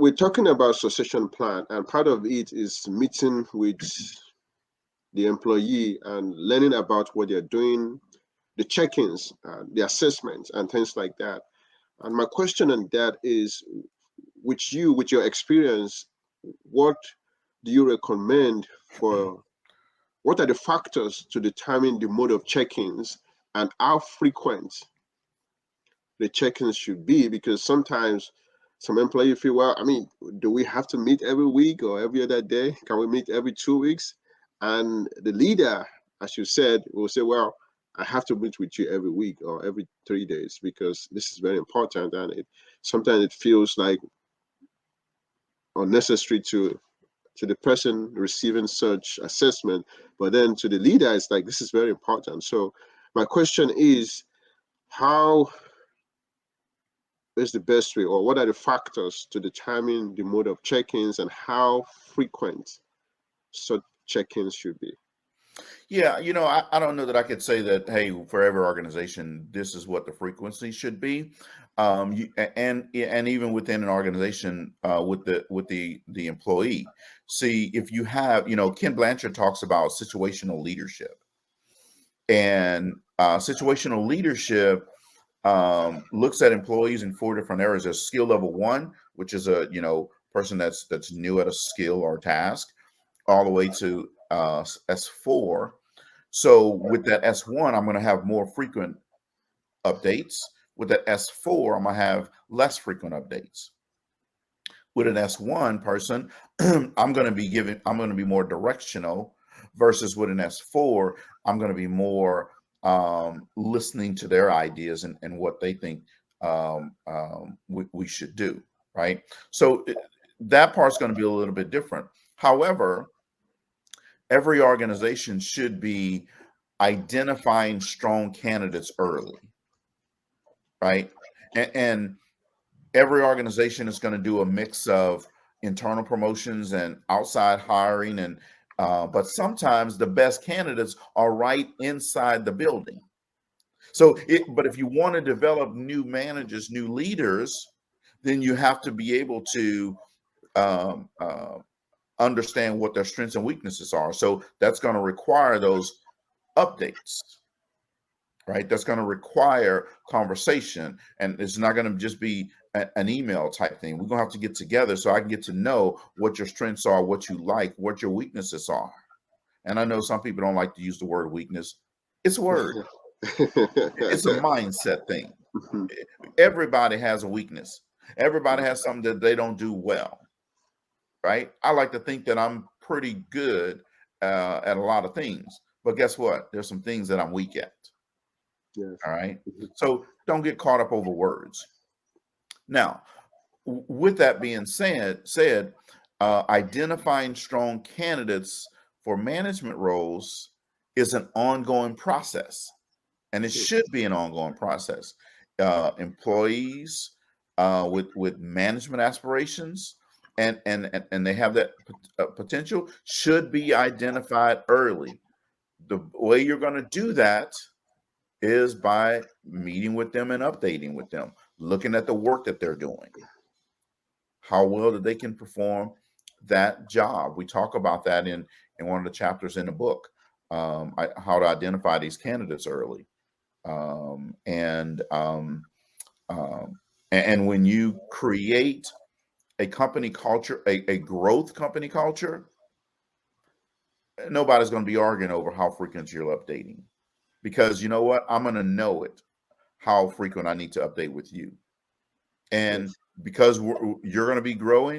we're talking about succession plan, and part of it is meeting with the employee and learning about what they're doing, the check-ins, the assessments, and things like that. And my question on that is, with your experience, what do you recommend for what are the factors to determine the mode of check-ins and how frequent the check-ins should be? Because sometimes some employees feel, well, I mean, do we have to meet every week or every other day? Can we meet every 2 weeks? And the leader, as you said, will say, well, I have to meet with you every week or every 3 days because this is very important. And sometimes it feels like unnecessary to the person receiving such assessment, but then to the leader, it's like this is very important. So my question is, how is the best way, or what are the factors to determine the mode of check-ins and how frequent such check-ins should be? Yeah, I don't know that I could say that, hey, for every organization, this is what the frequency should be. And even within an organization, with the employee. See, if you have, Ken Blanchard talks about situational leadership, and situational leadership looks at employees in four different areas. There's skill level one, which is a person that's new at a skill or task, all the way to S4. So with that S1, I'm going to have more frequent updates. With that S4, I'm going to have less frequent updates. With an S1 person, I'm going to be more directional, versus with an S4, I'm going to be more listening to their ideas and what they think we should do. Right. So that part's going to be a little bit different. However, every organization should be identifying strong candidates early, right? And every organization is going to do a mix of internal promotions and outside hiring, and but sometimes the best candidates are right inside the building. But if you want to develop new managers, new leaders, then you have to be able to um, uh, understand what their strengths and weaknesses are. So that's going to require those updates, right? That's going to require conversation, and it's not going to just be an email type thing. We're going to have to get together so I can get to know what your strengths are, what you like, what your weaknesses are. And I know some people don't like to use the word weakness. It's a word. It's a mindset thing. Everybody has a weakness. Everybody has something that they don't do well, right? I like to think that I'm pretty good at a lot of things, but guess what? There's some things that I'm weak at. Yes. All right. So don't get caught up over words. Now, with that being said, identifying strong candidates for management roles is an ongoing process, and it should be an ongoing process. Employees with management aspirations and they have that potential should be identified early. The way you're going to do that is by meeting with them and updating with them, looking at the work that they're doing, how well that they can perform that job. We talk about that in one of the chapters in the book, how to identify these candidates early. Um, and um, and when you create a company culture, a growth company culture, nobody's going to be arguing over how frequent you're updating, because you know what? I'm going to know it, how frequent I need to update with you. And Yes. because you're going to be growing,